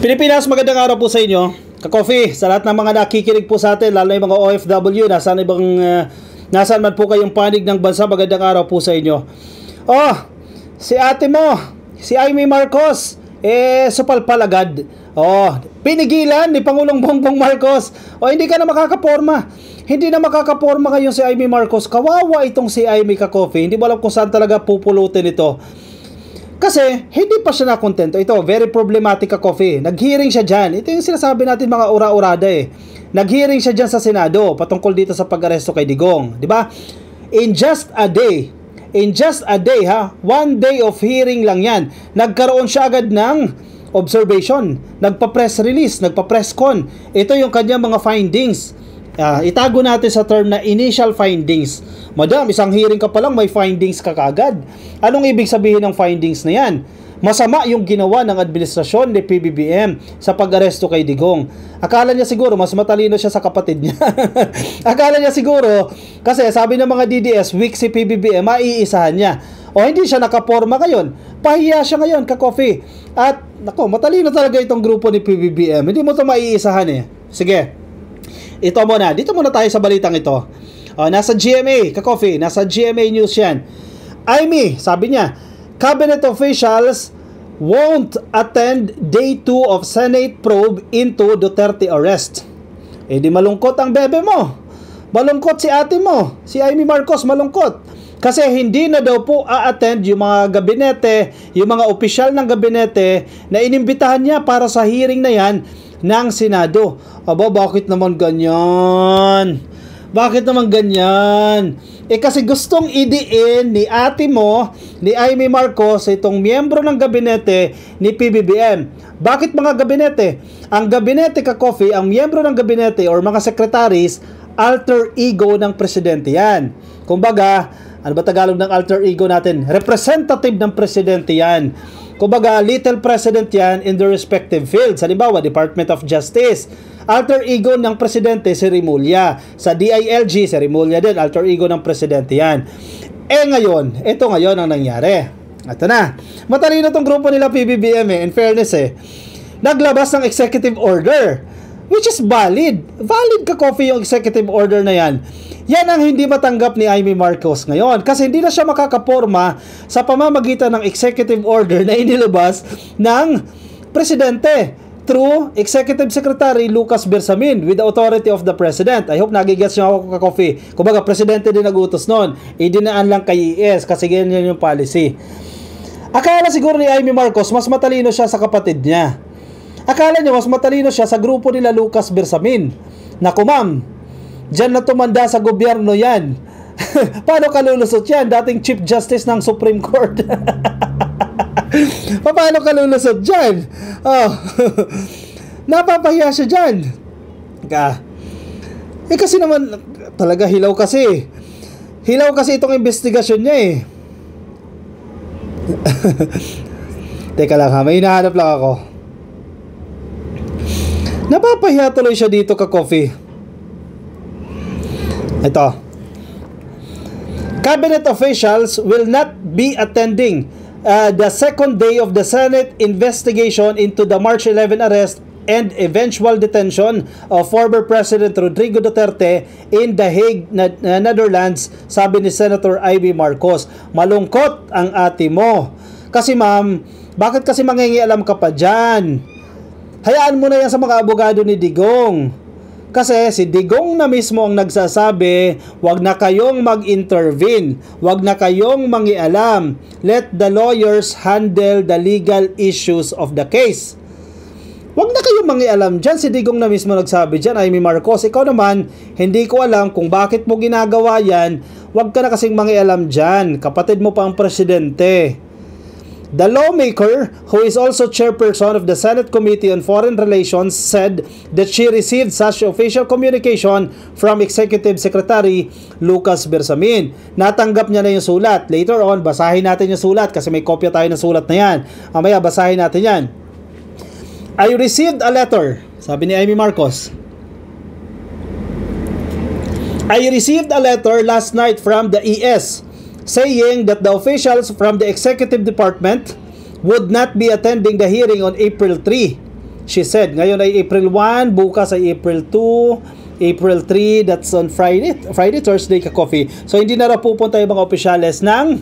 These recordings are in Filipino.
Pilipinas, magandang araw po sa inyo. Ka-coffee, sa lahat ng mga nakikinig po sa atin, lalo na yung mga OFW, nasaan man po kayong panig ng bansa, magandang araw po sa inyo. Oh, si ate mo, si Amy Marcos, supalpal agad. Oh, pinigilan ni Pangulong Bongbong Marcos. Oh, hindi ka na makakaporma. Hindi na makakaporma ngayon si Amy Marcos. Kawawa itong si Amy, ka-coffee. Hindi mo alam kung saan talaga pupulutin ito. Kasi hindi pa siya nakontento. Ito, very problematic, ka-coffee. Nag-hearing siya dyan. Ito yung sinasabi natin mga ura-urada eh. Nag-hearing siya dyan sa Senado patungkol dito sa pag-aresto kay Digong. Diba? In just a day ha, 1 day of hearing lang yan. Nagkaroon siya agad ng observation. Nagpa-press release, nagpa-press con. Ito yung kanyang mga findings. Itago natin sa term na initial findings. Madam, isang hearing ka pa lang, may findings ka kagad. Anong ibig sabihin ng findings na yan? Masama yung ginawa ng administrasyon ni PBBM sa pag-aresto kay Digong. Akala niya siguro mas matalino siya sa kapatid niya. Akala niya siguro, kasi sabi ng mga DDS, weak si PBBM, maiisahan niya. O hindi siya nakaporma ngayon. Pahiya siya ngayon, ka-coffee. At, nako, matalino talaga itong grupo ni PBBM. Hindi mo ito maiisahan eh. Sige. Ito muna. Dito muna tayo sa balitang ito. Nasa GMA, ka-coffee. Nasa GMA News yan. Amy, sabi niya, cabinet officials won't attend day 2 of Senate probe into Duterte arrest. Di malungkot ang bebe mo. Malungkot si ate mo. Si Amy Marcos, malungkot. Kasi hindi na daw po a-attend yung mga gabinete, yung mga opisyal ng gabinete na inimbitahan niya para sa hearing na yan ng Senado. Aba, bakit naman ganyan? Bakit naman ganyan? Kasi gustong idiin ni ate mo, ni Amy Marcos, itong miyembro ng gabinete ni PBBM. Bakit mga gabinete? Ang gabinete, ka-coffee, ang miyembro ng gabinete or mga secretaries, alter ego ng presidente yan. Kumbaga, ano ba Tagalog ng alter ego natin? Representative ng presidente yan. Kumbaga, little president yan in the respective fields. Halimbawa, Department of Justice. Alter ego ng presidente si Rimulya. Sa DILG, si Rimulya din. Alter ego ng presidente yan. Ngayon, ito ngayon ang nangyari. Ito na. Matalino tong grupo nila PBBM in fairness naglabas ng executive order. Which is valid. Valid, ka-coffee, yung executive order na yan. Yan ang hindi matanggap ni Amy Marcos ngayon. Kasi hindi na siya makakaporma sa pamamagitan ng executive order na inilabas ng presidente through Executive Secretary Lucas Bersamin with the authority of the President. I hope nagigets nyo ako, ka-coffee. Kumbaga, presidente din nag-utos nun. Idinaan lang kay ES kasi ganyan yung policy. Akala siguro ni Amy Marcos mas matalino siya sa kapatid niya. Akala niya mas matalino siya sa grupo nila Lucas Bersamin. Naku ma'am, dyan na tumanda sa gobyerno yan. Paano kalulusot yan? Dating Chief Justice ng Supreme Court. Paano kalulusot dyan? Napapahiya siya dyan. Kasi naman, talaga hilaw kasi. Hilaw kasi itong investigasyon niya Teka lang ha, may hinahanap lang ako. Napapahiya tuloy siya dito, ka-coffee. Ito. Cabinet officials will not be attending the second day of the Senate investigation into the March 11 arrest and eventual detention of former President Rodrigo Duterte in The Hague, Netherlands, sabi ni Senator Amy Marcos. Malungkot ang ate mo. Kasi ma'am, bakit kasi mangingialam ka pa dyan? Hayaan mo na yan sa mga abogado ni Digong. Kasi si Digong na mismo ang nagsasabi, wag na kayong mag-intervene, wag na kayong mangialam. Let the lawyers handle the legal issues of the case. Wag na kayong mangialam dyan. Si Digong na mismo nagsabi dyan, Amy Marcos. Ikaw naman, hindi ko alam kung bakit mo ginagawa yan. Wag ka na kasing mangialam dyan. Kapatid mo pa ang presidente. The lawmaker, who is also chairperson of the Senate Committee on Foreign Relations, said that she received such official communication from Executive Secretary Lucas Bersamin. Natanggap niya na yung sulat. Later on, basahin natin yung sulat kasi may kopya tayo ng sulat na yan. Mamaya, basahin natin yan. I received a letter, sabi ni Amy Marcos. I received a letter last night from the ES saying that the officials from the executive department would not be attending the hearing on April 3. she said. Ngayon ay April 1, bukas ay April 2, April 3, that's on Friday, Thursday, ka-coffee. So hindi na raw pupunta yung mga opisyales ng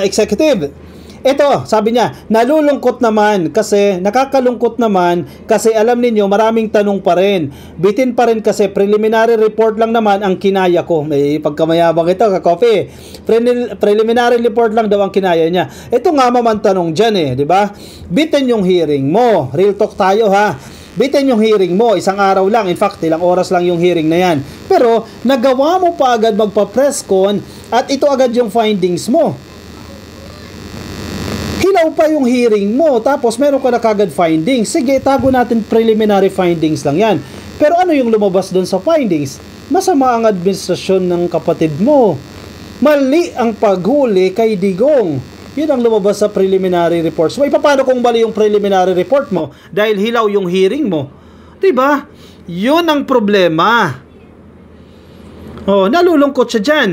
executive. Ito, sabi niya, nalulungkot naman kasi, nakakalungkot naman kasi alam ninyo, maraming tanong pa rin. Bitin pa rin kasi preliminary report lang naman ang kinaya ko. May pagkamayabang ito, ka-coffee. Preliminary report lang daw ang kinaya niya. Ito nga maman tanong dyan di ba? Bitin yung hearing mo. Real talk tayo ha. Bitin yung hearing mo, isang araw lang. In fact, ilang oras lang yung hearing na yan. Pero, nagawa mo pa agad magpa-press con at ito agad yung findings mo. Hilaw pa yung hearing mo, tapos meron ka na kagad findings. Sige, tago natin preliminary findings lang yan. Pero ano yung lumabas doon sa findings? Masama ang administrasyon ng kapatid mo. Mali ang paghuli kay Digong. Yun ang lumabas sa preliminary reports mo. Paano kung mali yung preliminary report mo? Dahil hilaw yung hearing mo. Diba? Yun ang problema. Nalulungkot siya dyan.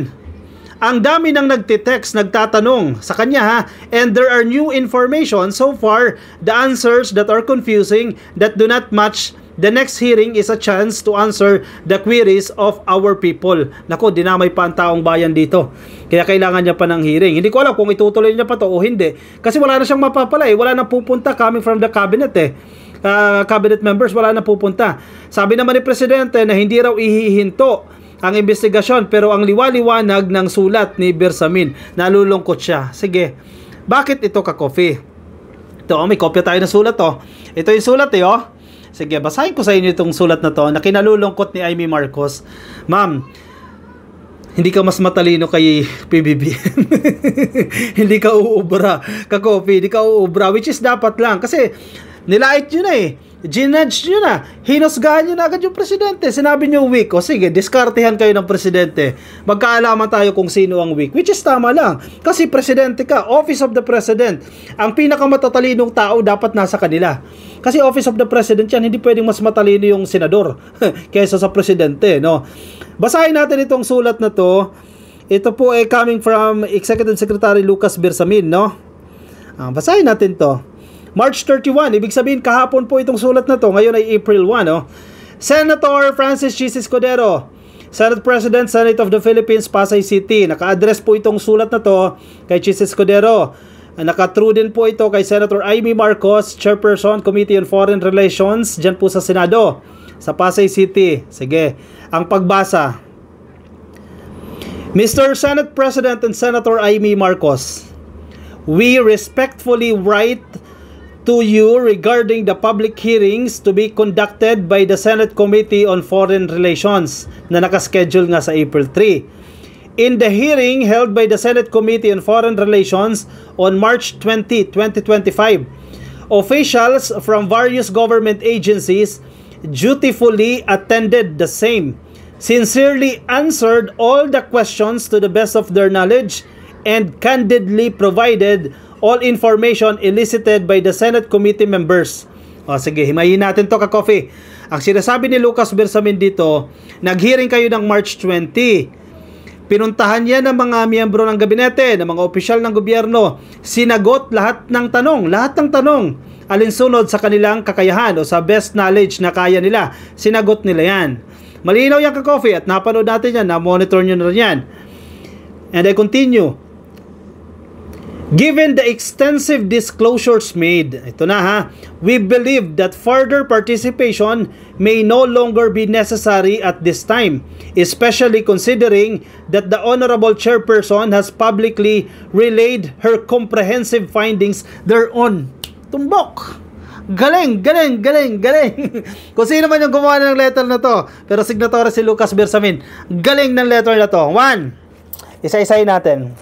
Ang dami nang nagtitext, nagtatanong sa kanya ha, and there are new information so far, the answers that are confusing, that do not match. The next hearing is a chance to answer the queries of our people. Nako, dinamay pa ang taong bayan dito. Kaya kailangan niya pa ng hearing. Hindi ko alam kung itutuloy niya pa to o hindi. Kasi wala na siyang mapapala wala na pupunta coming from the cabinet cabinet members, wala na pupunta. Sabi naman ni Presidente na hindi raw ihihinto ang investigasyon, pero ang liwaliwanag ng sulat ni Bersamin, nalulungkot siya. Sige, bakit ito ka-coffee? Ito, may kopya tayo ng sulat Ito yung sulat Sige, basahin ko sa inyo itong sulat na to na kinalulungkot ni Amy Marcos. Ma'am, hindi ka mas matalino kay PBB. Hindi ka uubra, ka-coffee, hindi ka uubra, which is dapat lang. Kasi, nilait nyo na ginudge nyo na, hinusgahan nyo na agad yung presidente. Sinabi nyo weak, sige, diskartehan kayo ng presidente. Magkaalaman tayo kung sino ang weak, which is tama lang. Kasi presidente ka, office of the president. Ang pinakamatalinong tao dapat nasa kanila. Kasi office of the president yan, hindi pwedeng mas matalino yung senador kaysa sa presidente, Basahin natin itong sulat na to. Ito po ay coming from Executive Secretary Lucas Bersamin, basahin natin to. March 31, ibig sabihin kahapon po itong sulat na to, ngayon ay April 1, Senator Francis G. Escudero, Senate President, Senate of the Philippines, Pasay City. Naka-address po itong sulat na to kay Chis Escudero. Naka-true din po ito kay Senator Amy Marcos, Chairperson, Committee on Foreign Relations, dyan po sa Senado, sa Pasay City. Sige, ang pagbasa. Mr. Senate President and Senator Amy Marcos, we respectfully write to you regarding the public hearings to be conducted by the Senate Committee on Foreign Relations na nakaschedule nga sa April 3. In the hearing held by the Senate Committee on Foreign Relations on March 20, 2025, officials from various government agencies dutifully attended the same, sincerely answered all the questions to the best of their knowledge, and candidly provided all information elicited by the Senate committee members. Sige, himayin natin to ka-coffee. Ang sinasabi ni Lucas Bersamin dito, nag-hearing kayo ng March 20. Pinuntahan niya ng mga miyembro ng gabinete, ng mga opisyal ng gobyerno. Sinagot lahat ng tanong, alinsunod sa kanilang kakayahan o sa best knowledge na kaya nila. Sinagot nila yan. Malinaw yan ka-coffee at napanood natin yan, na-monitor nyo na rin yan. And I continue. Given the extensive disclosures made, ito na we believe that further participation may no longer be necessary at this time, especially considering that the Honorable Chairperson has publicly relayed her comprehensive findings thereon. Tumbok! Galing! Kung sino man yung gumawa ng letter na to, pero signatory si Lucas Bersamin, galing ng letter na to. 1. Isa-isayin natin.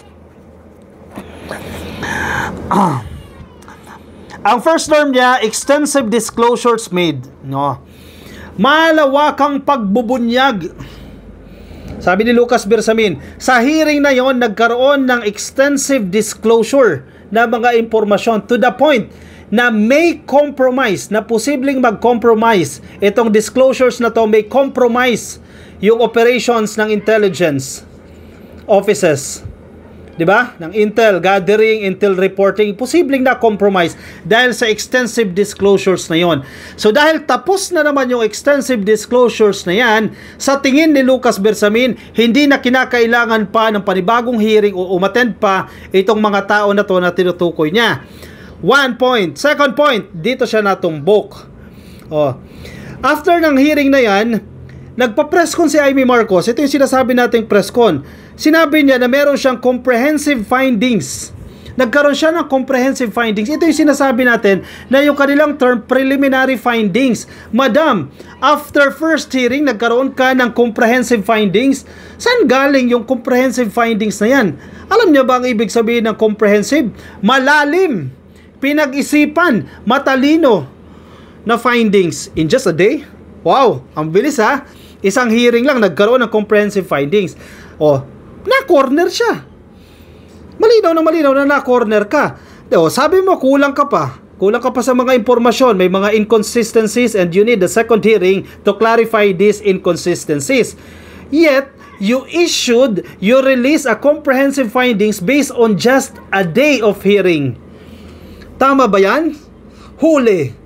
Ang first term niya, extensive disclosures made. Malawakang pagbubunyag. Sabi ni Lucas Bersamin, sa hearing na yon nagkaroon ng extensive disclosure na mga impormasyon to the point na may compromise, na posibleng mag-compromise. Itong disclosures na to may compromise yung operations ng intelligence offices. 'Di ba? Ng intel gathering, intel reporting, posibleng na compromise dahil sa extensive disclosures na 'yon. So dahil tapos na naman yung extensive disclosures na 'yan, sa tingin ni Lucas Bersamin, hindi na kinakailangan pa ng panibagong hearing o umattend pa itong mga tao na to na tinutukoy niya. One point. Second point, dito siya natumbok. After ng hearing na 'yan, nagpa-presscon si Amy Marcos. Ito yung sinasabi nating presscon. Sinabi niya na meron siyang comprehensive findings. Nagkaroon siya ng comprehensive findings. Ito yung sinasabi natin na yung kanilang term preliminary findings. Madam, after first hearing, nagkaroon ka ng comprehensive findings. Saan galing yung comprehensive findings na yan? Alam niyo ba ang ibig sabihin ng comprehensive? Malalim, pinag-isipan, matalino na findings in just a day. Wow, ang bilis ha. Isang hearing lang nagkaroon ng comprehensive findings. Na-corner siya. Malinaw na na-corner ka. Sabi mo kulang ka pa. Kulang ka pa sa mga impormasyon, may mga inconsistencies and you need the second hearing to clarify these inconsistencies. Yet, you release a comprehensive findings based on just a day of hearing. Tama ba yan? Huli.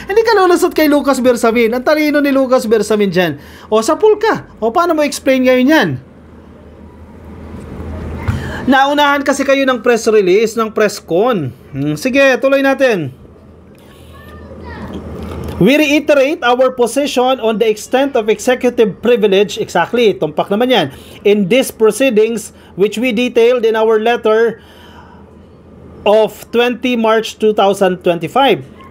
Hindi ka lulusot kay Lucas Bersamin. Ang talino ni Lucas Bersamin dyan. Sapul ka. Paano mo explain ngayon yan? Naunahan kasi kayo ng press release, ng press con. Sige, tuloy natin. We reiterate our position on the extent of executive privilege. Exactly, tumpak naman yan. In these proceedings, which we detailed in our letter of 20 March 2025.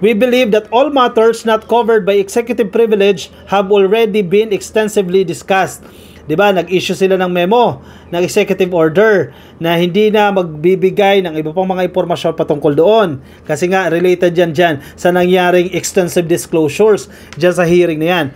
We believe that all matters not covered by executive privilege have already been extensively discussed. 'Di ba? Nag-issue sila ng memo, ng executive order na hindi na magbibigay ng iba pang mga impormasyon patungkol doon. Kasi nga related yan sa nangyaring extensive disclosures diyan sa hearing na yan.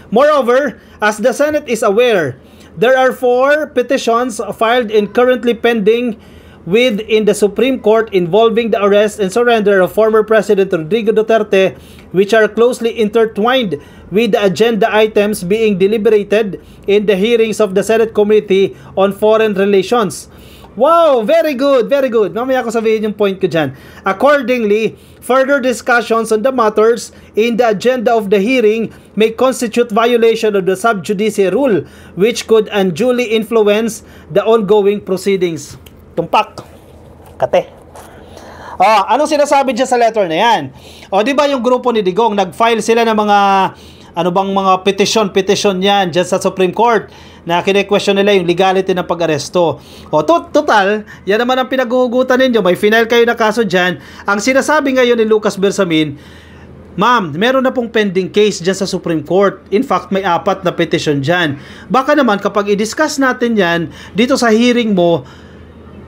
Moreover, as the Senate is aware, there are 4 petitions filed and currently pending within the Supreme Court involving the arrest and surrender of former President Rodrigo Duterte, which are closely intertwined with the agenda items being deliberated in the hearings of the Senate Committee on Foreign Relations. Wow, very good, very good. Mamaya ko sabihin yung point ko dyan. Accordingly, further discussions on the matters in the agenda of the hearing may constitute violation of the sub judice rule, which could unduly influence the ongoing proceedings. Tumpak. Kate. Anong sinasabi dyan sa letter na yan? Di ba yung grupo ni Digong, nag-file sila ng mga, mga petition yan dyan sa Supreme Court na kine-question nila yung legality ng pag-aresto. Total, yan naman ang pinag-uugutan ninyo. May final kayo na kaso dyan. Ang sinasabi ngayon ni Lucas Bersamin, ma'am, meron na pong pending case dyan sa Supreme Court. In fact, may 4 na petition dyan. Baka naman kapag i-discuss natin yan dito sa hearing mo,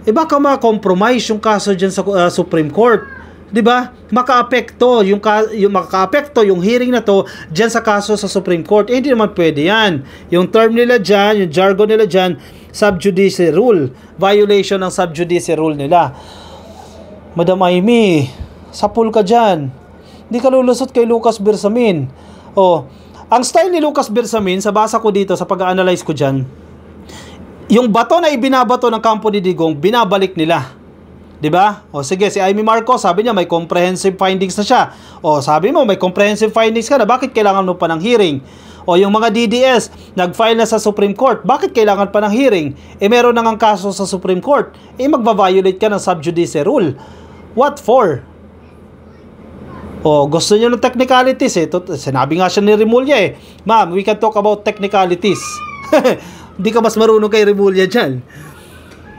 baka ma-compromise yung kaso dyan sa Supreme Court. 'Di ba? Maka-apekto yung hearing na to dyan sa kaso sa Supreme Court. Hindi naman pwede yan. Yung term nila dyan, yung jargon nila dyan, sub judice rule. Violation ng sub judice rule nila. Madam Amy, sapul ka dyan. Hindi ka lulusot kay Lucas Bersamin. Ang style ni Lucas Bersamin, sa basa ko dito, sa pag-analyze ko dyan, yung bato na ibinabato ng kampo ni Digong, binabalik nila. 'Di ba? Sige, si Amy Marcos, sabi niya may comprehensive findings na siya. Sabi mo may comprehensive findings ka na, bakit kailangan mo pa ng hearing? Yung mga DDS, nag-file na sa Supreme Court, bakit kailangan pa ng hearing? Meron na ngang kaso sa Supreme Court. Magva-violate ka ng sub judice rule. What for? Gusto niyo ng technicalities Sinabi nga siya ni Remulla ma'am, we can talk about technicalities. Di ka mas marunong kay Remulla dyan.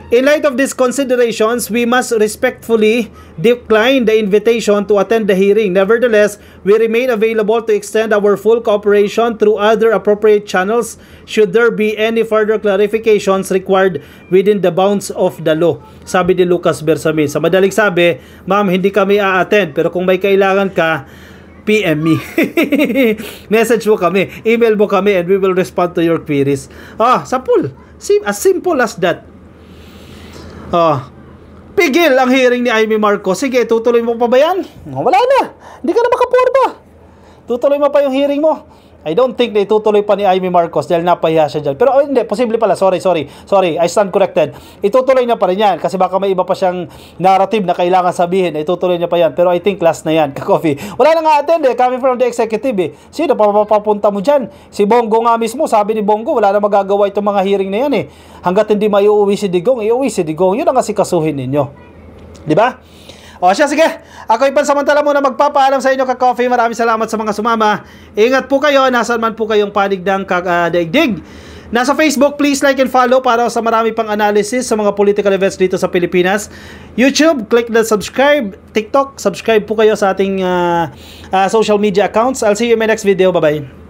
In light of these considerations, we must respectfully decline the invitation to attend the hearing. Nevertheless, we remain available to extend our full cooperation through other appropriate channels should there be any further clarifications required within the bounds of the law. Sabi ni Lucas Bersamin. Sa madaling sabi, ma'am, hindi kami a-attend, pero kung may kailangan ka, PM me. Message mo kami, email mo kami, and we will respond to your queries. Sapul. As simple as that. Pigil ang hearing ni Amy Marcos. Sige, tutuloy mo pa ba yan? Wala na. Hindi ka na makaporma. Tutuloy mo pa yung hearing mo. I don't think na itutuloy pa ni Amy Marcos dahil napahiya siya dyan. Pero hindi, posible pala. Sorry. I stand corrected. Itutuloy niya pa rin yan kasi baka may iba pa siyang narrative na kailangan sabihin. Itutuloy niya pa yan. Pero I think last na yan, ka-coffee. Wala na nga attend coming from the executive Sino pa mapapunta mo dyan? Si Bongo nga mismo, sabi ni Bongo, wala na magagawa itong mga hearing na yan Hanggat hindi maiuwi si Digong, iuwi si Digong. Yun ang asikasuhin ninyo. Di ba? O siya, sige. Ako ipansamantala muna magpapaalam sa inyo, ka-coffee. Maraming salamat sa mga sumama. Ingat po kayo. Nasaan man po kayong panig ng daigdig. Nasa Facebook, please like and follow para sa marami pang analysis sa mga political events dito sa Pilipinas. YouTube, click the subscribe. TikTok, subscribe po kayo sa ating social media accounts. I'll see you in my next video. Bye-bye.